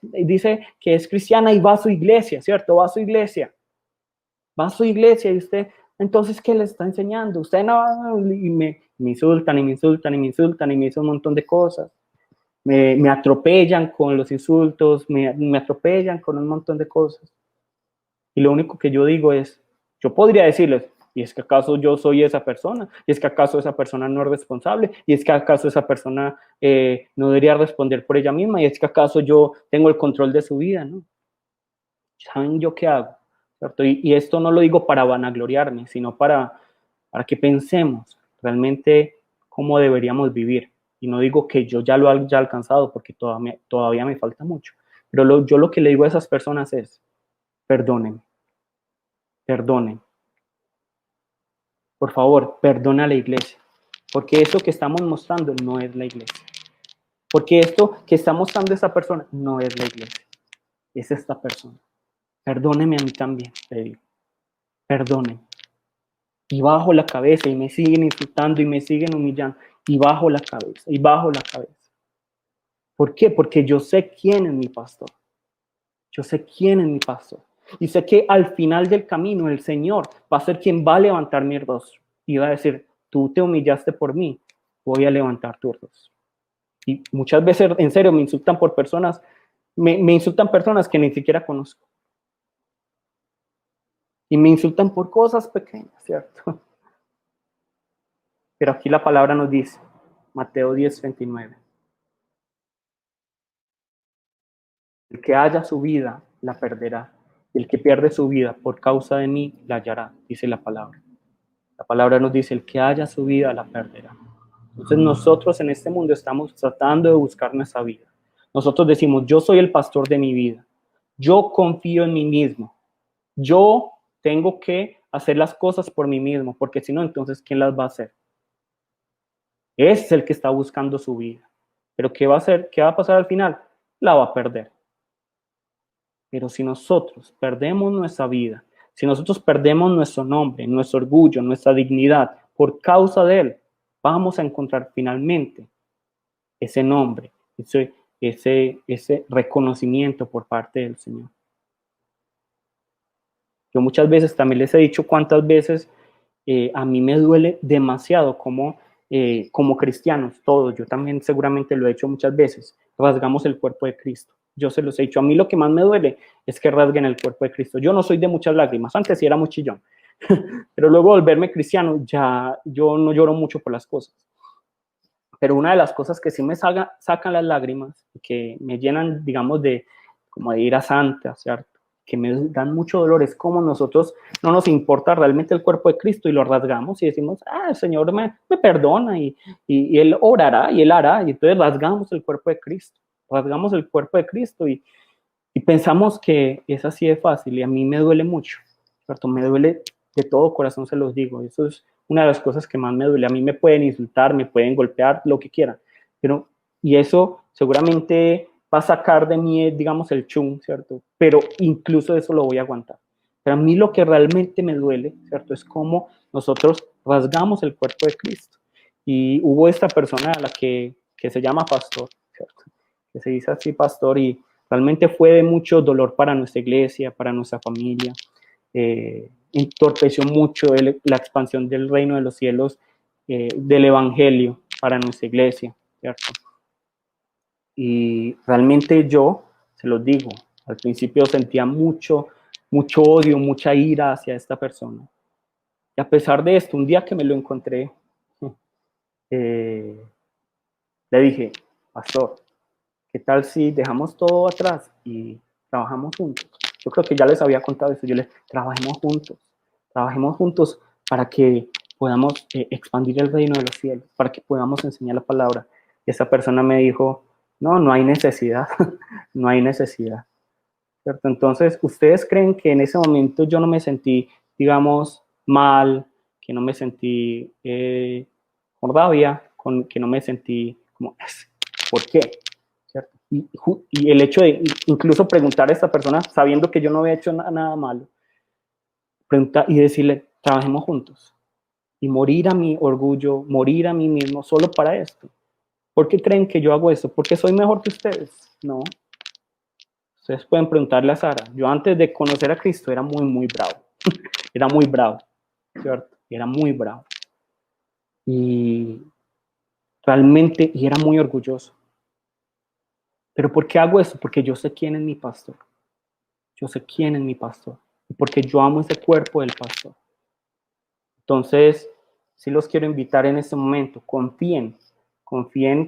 S1: dice que es cristiana y va a su iglesia, ¿cierto? Va a su iglesia y usted, entonces, ¿qué le está enseñando? Usted no, y me insultan y me insultan y me insultan y me dicen un montón de cosas. Me atropellan con los insultos, me atropellan con un montón de cosas. Y lo único que yo digo es, yo podría decirles, ¿y es que acaso yo soy esa persona? ¿Y es que acaso esa persona no es responsable? ¿Y es que acaso esa persona no debería responder por ella misma? ¿Y es que acaso yo tengo el control de su vida? ¿No? ¿Saben yo qué hago? ¿Cierto? Y esto no lo digo para vanagloriarme, sino para que pensemos realmente cómo deberíamos vivir. Y no digo que yo ya lo haya alcanzado, porque todavía me falta mucho. Pero yo lo que le digo a esas personas es, perdonen, perdonen. Por favor, perdona a la iglesia. Porque eso que estamos mostrando no es la iglesia. Porque esto que está mostrando esa persona no es la iglesia. Es esta persona. Perdóneme a mí también, te digo. Perdonen. Y bajo la cabeza y me siguen insultando y me siguen humillando. Y bajo la cabeza, y bajo la cabeza. ¿Por qué? Porque yo sé quién es mi pastor. Yo sé quién es mi pastor. Y sé que al final del camino el Señor va a ser quien va a levantar mi rostro. Y va a decir, tú te humillaste por mí, voy a levantar tu rostro. Y muchas veces, en serio, me insultan por personas, me insultan personas que ni siquiera conozco. Y me insultan por cosas pequeñas, ¿cierto? Pero aquí la palabra nos dice, Mateo 10:29. El que haya su vida, la perderá. El que pierde su vida por causa de mí, la hallará, dice la palabra. La palabra nos dice, el que haya su vida, la perderá. Entonces nosotros en este mundo estamos tratando de buscar nuestra vida. Nosotros decimos, yo soy el pastor de mi vida. Yo confío en mí mismo. Yo tengo que hacer las cosas por mí mismo, porque si no, entonces, ¿quién las va a hacer? Ese es el que está buscando su vida. Pero ¿qué va a hacer? ¿Qué va a pasar al final? La va a perder. Pero si nosotros perdemos nuestra vida, si nosotros perdemos nuestro nombre, nuestro orgullo, nuestra dignidad por causa de Él, vamos a encontrar finalmente ese nombre, ese reconocimiento por parte del Señor. Yo muchas veces también les he dicho cuántas veces a mí me duele demasiado como cristianos, todos, yo también seguramente lo he hecho muchas veces, rasgamos el cuerpo de Cristo. Yo se los he dicho, a mí lo que más me duele es que rasguen el cuerpo de Cristo. Yo no soy de muchas lágrimas, antes sí era muy chillón, pero luego volverme cristiano, ya yo no lloro mucho por las cosas. Pero una de las cosas que sí me sacan las lágrimas, que me llenan, digamos, como de ira santa, ¿cierto? Que me dan mucho dolor, es como nosotros no nos importa realmente el cuerpo de Cristo y lo rasgamos y decimos, el Señor me perdona y Él orará y Él hará, y entonces rasgamos el cuerpo de Cristo, y pensamos que es así de fácil y a mí me duele mucho, ¿cierto? Me duele de todo corazón, se los digo, eso es una de las cosas que más me duele. A mí me pueden insultar, me pueden golpear, lo que quieran, pero, y eso seguramente va a sacar de mí, digamos, el chum, ¿cierto? Pero incluso eso lo voy a aguantar. Pero a mí lo que realmente me duele, ¿cierto? Es cómo nosotros rasgamos el cuerpo de Cristo. Y hubo esta persona a la que se llama pastor, ¿cierto? Que se dice así pastor y realmente fue de mucho dolor para nuestra iglesia, para nuestra familia. Entorpeció mucho la expansión del reino de los cielos, del evangelio para nuestra iglesia, ¿cierto? Y realmente yo, se los digo, al principio sentía mucho odio, mucha ira hacia esta persona. Y a pesar de esto, un día que me lo encontré, le dije, pastor, ¿qué tal si dejamos todo atrás y trabajamos juntos? Yo creo que ya les había contado eso, yo les trabajemos juntos. Trabajemos juntos para que podamos expandir el reino de los cielos, para que podamos enseñar la palabra. Y esa persona me dijo, no, no hay necesidad, no hay necesidad. ¿Cierto? Entonces, ¿ustedes creen que en ese momento yo no me sentí, digamos, mal, que no me sentí con rabia, que no me sentí como, ¿por qué? ¿Cierto? Y el hecho de incluso preguntar a esta persona, sabiendo que yo no había hecho nada malo, preguntar y decirle, trabajemos juntos, y morir a mi orgullo, morir a mí mismo solo para esto. ¿Por qué creen que yo hago esto? ¿Porque soy mejor que ustedes? No. Ustedes pueden preguntarle a Sara. Yo antes de conocer a Cristo era muy bravo. Era muy bravo, ¿cierto? Era muy bravo. Y realmente, y era muy orgulloso. ¿Pero por qué hago eso? Porque yo sé quién es mi pastor. Yo sé quién es mi pastor. Y porque yo amo ese cuerpo del pastor. Entonces, sí los quiero invitar en este momento. Confíen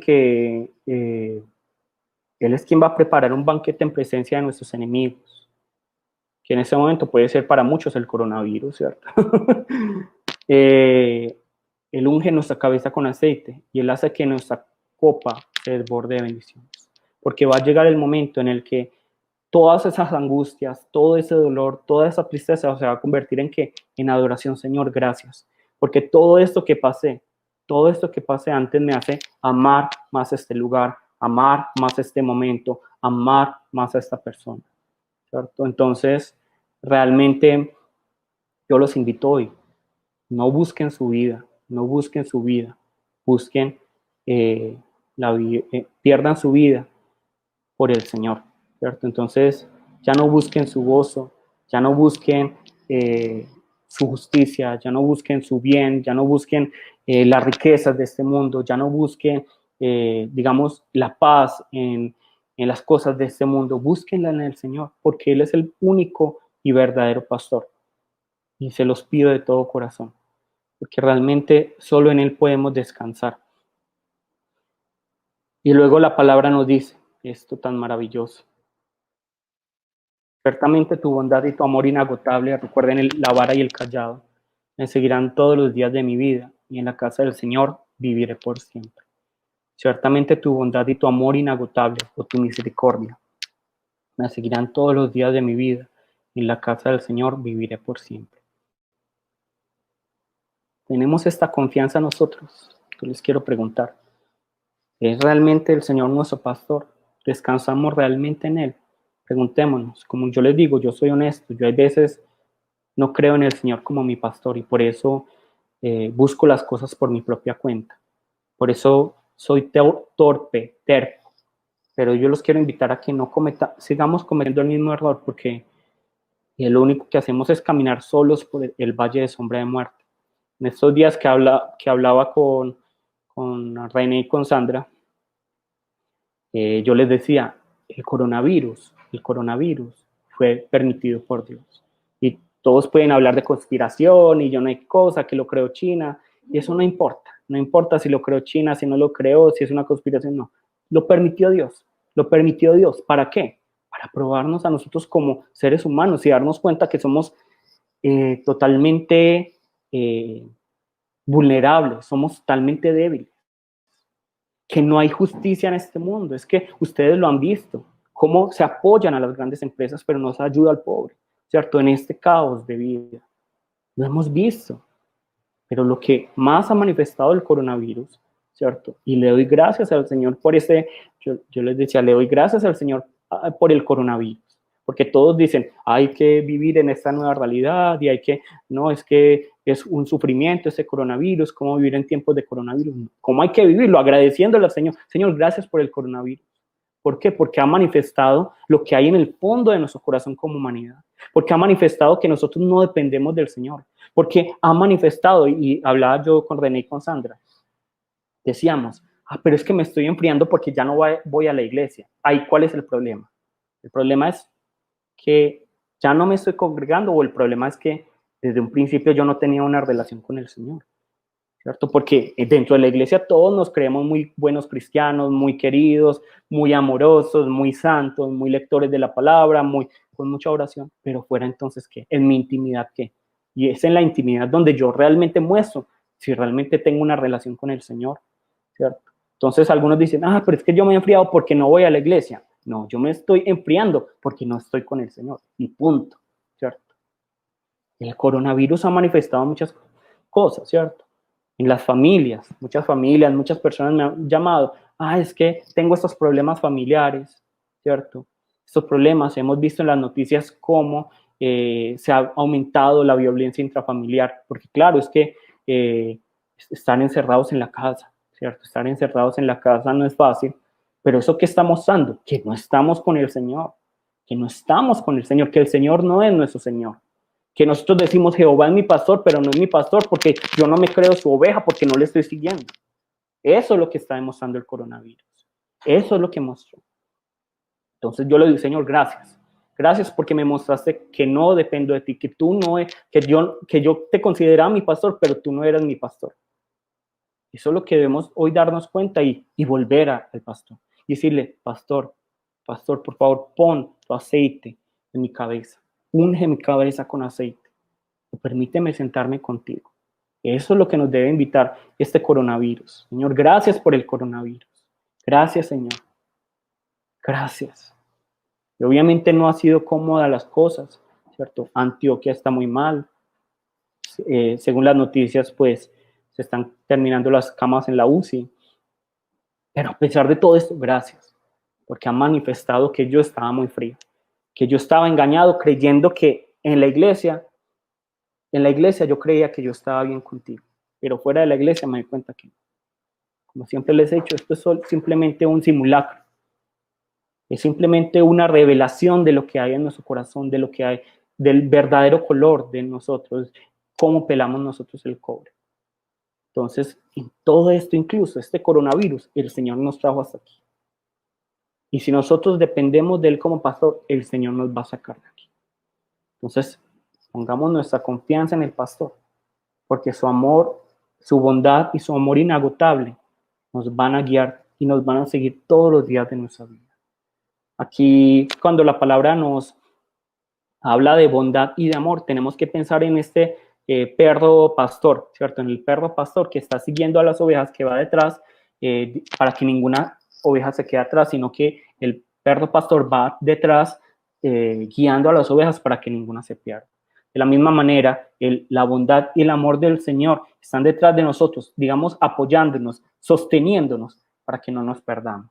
S1: que Él es quien va a preparar un banquete en presencia de nuestros enemigos, que en ese momento puede ser para muchos el coronavirus, ¿cierto? Él unge nuestra cabeza con aceite y Él hace que nuestra copa se desborde de bendiciones. Porque va a llegar el momento en el que todas esas angustias, todo ese dolor, toda esa tristeza se va a convertir en que en adoración, Señor, gracias. Porque todo esto que pasé antes me hace amar más este lugar, amar más este momento, amar más a esta persona, ¿cierto? Entonces, realmente yo los invito hoy, no busquen su vida, no busquen su vida, busquen pierdan su vida por el Señor, ¿cierto? Entonces, ya no busquen su gozo, ya no busquen su justicia, ya no busquen su bien, ya no busquen las riquezas de este mundo, ya no busquen, digamos, la paz en las cosas de este mundo, búsquenla en el Señor, porque Él es el único y verdadero pastor. Y se los pido de todo corazón, porque realmente solo en Él podemos descansar. Y luego la palabra nos dice esto tan maravilloso. Ciertamente tu bondad y tu amor inagotable, recuerden la vara y el callado, me seguirán todos los días de mi vida, y en la casa del Señor viviré por siempre. Ciertamente tu bondad y tu amor inagotable, o tu misericordia, me seguirán todos los días de mi vida, y en la casa del Señor viviré por siempre. ¿Tenemos esta confianza nosotros? Yo les quiero preguntar, ¿es realmente el Señor nuestro pastor? ¿Descansamos realmente en Él? Preguntémonos. Como yo les digo, yo soy honesto, yo hay veces no creo en el Señor como mi pastor y por eso busco las cosas por mi propia cuenta. Por eso soy torpe, terco. Pero yo los quiero invitar a que no sigamos cometiendo el mismo error porque lo único que hacemos es caminar solos por el valle de sombra de muerte. En estos días que hablaba con René y con Sandra, yo les decía, el coronavirus fue permitido por Dios. Y todos pueden hablar de conspiración y yo no hay cosa, que lo creó China, y eso no importa. No importa si lo creó China, si no lo creó, si es una conspiración, no. Lo permitió Dios. Lo permitió Dios. ¿Para qué? Para probarnos a nosotros como seres humanos y darnos cuenta que somos totalmente vulnerables, somos totalmente débiles, que no hay justicia en este mundo. Es que ustedes lo han visto, cómo se apoyan a las grandes empresas, pero no se ayuda al pobre, ¿cierto? En este caos de vida. Lo hemos visto. Pero lo que más ha manifestado el coronavirus, ¿cierto? Y le doy gracias al Señor por yo les decía, le doy gracias al Señor por el coronavirus. Porque todos dicen, hay que vivir en esta nueva realidad y no, es que es un sufrimiento ese coronavirus, ¿cómo vivir en tiempos de coronavirus? ¿Cómo hay que vivirlo? Agradeciéndole al Señor. Señor, gracias por el coronavirus. ¿Por qué? Porque ha manifestado lo que hay en el fondo de nuestro corazón como humanidad. Porque ha manifestado que nosotros no dependemos del Señor. Porque ha manifestado, y hablaba yo con René y con Sandra, decíamos, pero es que me estoy enfriando porque ya no voy a la iglesia. Ahí, ¿cuál es el problema? El problema es que ya no me estoy congregando o el problema es que desde un principio yo no tenía una relación con el Señor, ¿cierto? Porque dentro de la iglesia todos nos creemos muy buenos cristianos, muy queridos, muy amorosos, muy santos, muy lectores de la palabra, con mucha oración, pero fuera entonces, ¿qué? En mi intimidad, ¿qué? Y es en la intimidad donde yo realmente muestro si realmente tengo una relación con el Señor, ¿cierto? Entonces algunos dicen, pero es que yo me he enfriado porque no voy a la iglesia. No, yo me estoy enfriando porque no estoy con el Señor. Y punto, ¿cierto? El coronavirus ha manifestado muchas cosas, ¿cierto? En las familias, muchas personas me han llamado, es que tengo estos problemas familiares, ¿cierto? Estos problemas, hemos visto en las noticias cómo se ha aumentado la violencia intrafamiliar, porque claro, es que están encerrados en la casa, ¿cierto? Estar encerrados en la casa no es fácil, pero eso que está mostrando, que no estamos con el Señor, que no estamos con el Señor, que el Señor no es nuestro Señor, que nosotros decimos Jehová es mi pastor, pero no es mi pastor porque yo no me creo su oveja porque no le estoy siguiendo. Eso es lo que está demostrando el coronavirus. Eso es lo que mostró. Entonces yo le digo, Señor, gracias. Gracias porque me mostraste que no dependo de ti, que tú no es, que yo te consideraba mi pastor, pero tú no eras mi pastor. Eso es lo que debemos hoy darnos cuenta y volver al pastor. Y decirle, pastor, por favor, pon tu aceite en mi cabeza. Unge mi cabeza con aceite. Permíteme sentarme contigo. Eso es lo que nos debe invitar este coronavirus. Señor, gracias por el coronavirus. Gracias, Señor. Gracias. Y obviamente no ha sido cómoda las cosas, ¿cierto? Antioquia está muy mal. Según las noticias, pues se están terminando las camas en la UCI. Pero a pesar de todo esto, gracias, porque ha manifestado que yo estaba muy frío, que yo estaba engañado creyendo que en la iglesia yo creía que yo estaba bien contigo, pero fuera de la iglesia me di cuenta que, como siempre les he dicho, esto es simplemente un simulacro. Es simplemente una revelación de lo que hay en nuestro corazón, de lo que hay, del verdadero color de nosotros, cómo pelamos nosotros el cobre. Entonces, en todo esto, incluso este coronavirus, el Señor nos trajo hasta aquí. Y si nosotros dependemos de Él como pastor, el Señor nos va a sacar de aquí. Entonces, pongamos nuestra confianza en el pastor, porque su amor, su bondad y su amor inagotable nos van a guiar y nos van a seguir todos los días de nuestra vida. Aquí, cuando la palabra nos habla de bondad y de amor, tenemos que pensar en este perro pastor, ¿cierto? En el perro pastor que está siguiendo a las ovejas, que va detrás, para que ninguna oveja se quede atrás, sino que el perro pastor va detrás guiando a las ovejas para que ninguna se pierda. De la misma manera, la bondad y el amor del Señor están detrás de nosotros, digamos, apoyándonos, sosteniéndonos para que no nos perdamos.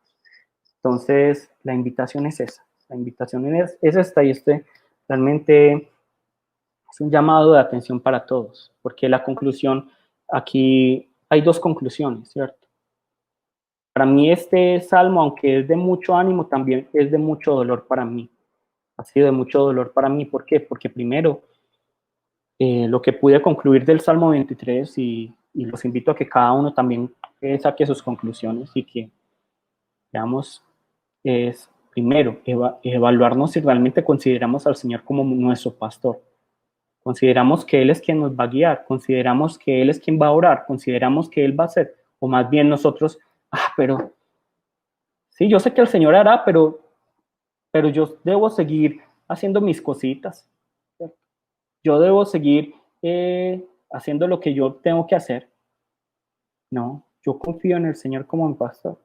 S1: Entonces, la invitación es esa. La invitación es esta y realmente es un llamado de atención para todos, porque la conclusión, aquí hay dos conclusiones, ¿cierto? Para mí este salmo, aunque es de mucho ánimo, también es de mucho dolor para mí. Ha sido de mucho dolor para mí. ¿Por qué? Porque primero, lo que pude concluir del Salmo 23 y los invito a que cada uno también saque sus conclusiones y que veamos es, primero, evaluarnos si realmente consideramos al Señor como nuestro pastor. Consideramos que Él es quien nos va a guiar, consideramos que Él es quien va a orar, consideramos que Él va a hacer, o más bien nosotros, pero sí, yo sé que el Señor hará, pero yo debo seguir haciendo mis cositas. Yo debo seguir haciendo lo que yo tengo que hacer. No, yo confío en el Señor como mi pastor.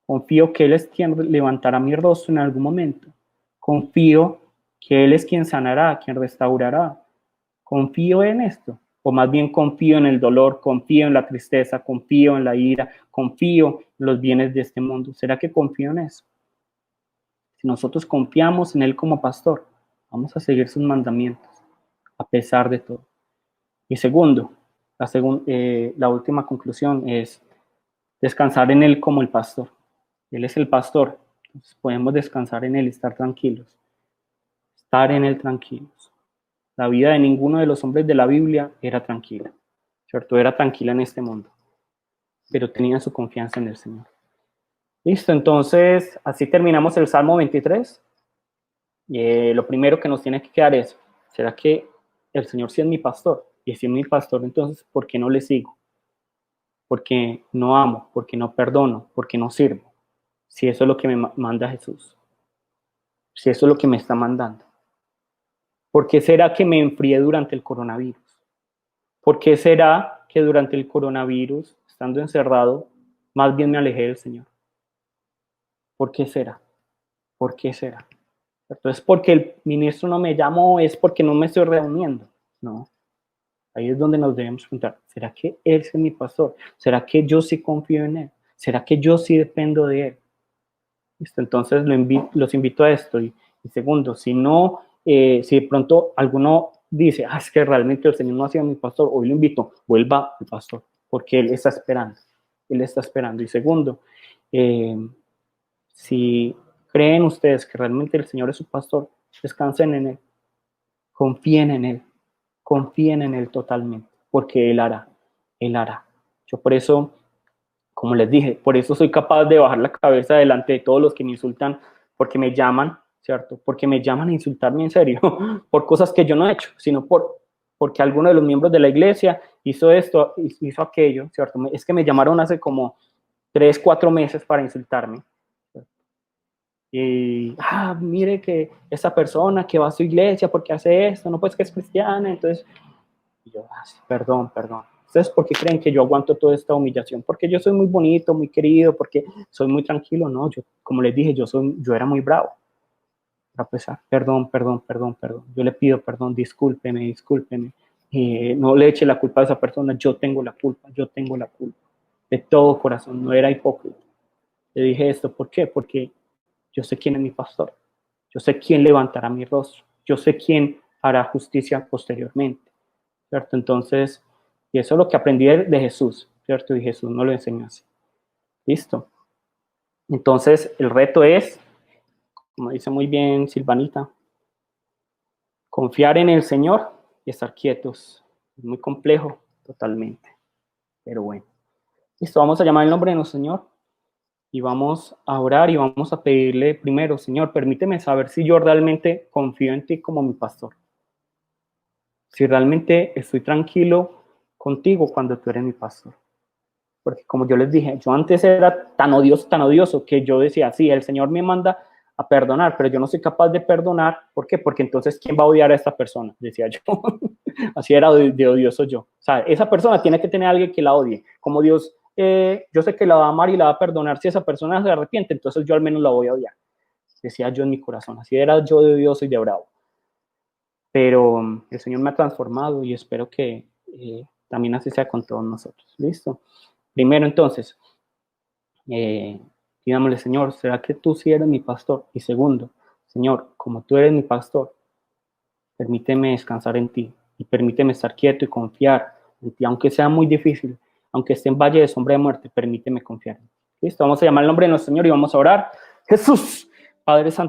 S1: Confío que Él es quien levantará mi rostro en algún momento. Confío que Él es quien sanará, quien restaurará. Confío en esto. O más bien confío en el dolor, confío en la tristeza, confío en la ira, confío en los bienes de este mundo. ¿Será que confío en eso? Si nosotros confiamos en Él como pastor, vamos a seguir sus mandamientos, a pesar de todo. Y segundo, la última conclusión es descansar en Él como el pastor. Él es el pastor, entonces podemos descansar en Él y estar tranquilos. Estar en Él tranquilos. La vida de ninguno de los hombres de la Biblia era tranquila, ¿cierto? Era tranquila en este mundo, pero tenían su confianza en el Señor. Listo, entonces así terminamos el Salmo 23. Y lo primero que nos tiene que quedar es, ¿será que el Señor sí es mi pastor? Y si es mi pastor, entonces, ¿por qué no le sigo? Porque no amo, porque no perdono, porque no sirvo. Si eso es lo que me manda Jesús. Si eso es lo que me está mandando. ¿Por qué será que me enfrié durante el coronavirus? ¿Por qué será que durante el coronavirus, estando encerrado, más bien me alejé del Señor? ¿Por qué será? ¿Por qué será? Entonces, porque el ministro no me llamó, es porque no me estoy reuniendo. No, ahí es donde nos debemos preguntar, ¿será que Él es mi pastor? ¿Será que yo sí confío en Él? ¿Será que yo sí dependo de Él? Entonces los invito a esto. Y segundo, si no, si de pronto alguno dice, es que realmente el Señor no ha sido mi pastor, hoy lo invito, vuelva al pastor, porque Él está esperando. Él está esperando. Y segundo, si creen ustedes que realmente el Señor es su pastor, descansen en Él, confíen en Él totalmente, porque Él hará, Él hará. Yo por eso, como les dije, por eso soy capaz de bajar la cabeza delante de todos los que me insultan, porque me llaman, ¿cierto? Porque me llaman a insultarme en serio, por cosas que yo no he hecho, sino porque alguno de los miembros de la iglesia hizo esto, hizo aquello, ¿cierto? Es que me llamaron hace como 3, 4 meses para insultarme. Y, mire que esa persona que va a su iglesia porque hace esto, no pues que es cristiana, entonces, y yo, perdón. ¿Ustedes por qué creen que yo aguanto toda esta humillación? Porque yo soy muy bonito, muy querido, porque soy muy tranquilo. No, yo, como les dije, yo era muy bravo. A pesar, perdón. Yo le pido perdón, discúlpeme. No le eche la culpa a esa persona, yo tengo la culpa. De todo corazón, no era hipócrita. Le dije esto, ¿por qué? Porque yo sé quién es mi pastor. Yo sé quién levantará mi rostro. Yo sé quién hará justicia posteriormente. ¿Cierto? Entonces, y eso es lo que aprendí de Jesús, ¿cierto? Y Jesús no lo enseñó así. ¿Listo? Entonces, el reto es, como dice muy bien Silvanita, confiar en el Señor y estar quietos. Es muy complejo, totalmente. Pero bueno. Listo, vamos a llamar el nombre de nuestro Señor y vamos a orar y vamos a pedirle primero, Señor, permíteme saber si yo realmente confío en ti como mi pastor. Si realmente estoy tranquilo contigo cuando tú eres mi pastor. Porque como yo les dije, yo antes era tan odioso que yo decía, sí, el Señor me manda a perdonar, pero yo no soy capaz de perdonar. ¿Por qué? Porque entonces, ¿quién va a odiar a esta persona? Decía yo. Así era de odioso yo. O sea, esa persona tiene que tener a alguien que la odie. Como Dios, yo sé que la va a amar y la va a perdonar si esa persona se arrepiente, entonces yo al menos la voy a odiar. Decía yo en mi corazón. Así era yo de odioso y de bravo. Pero el Señor me ha transformado y espero que también así sea con todos nosotros. ¿Listo? Primero, entonces, digámosle, Señor, ¿será que tú sí eres mi pastor? Y segundo, Señor, como tú eres mi pastor, permíteme descansar en ti y permíteme estar quieto y confiar en ti, aunque sea muy difícil, aunque esté en valle de sombra de muerte, permíteme confiar en ti. ¿Listo? Vamos a llamar el nombre de nuestro Señor y vamos a orar. Jesús, Padre Santo.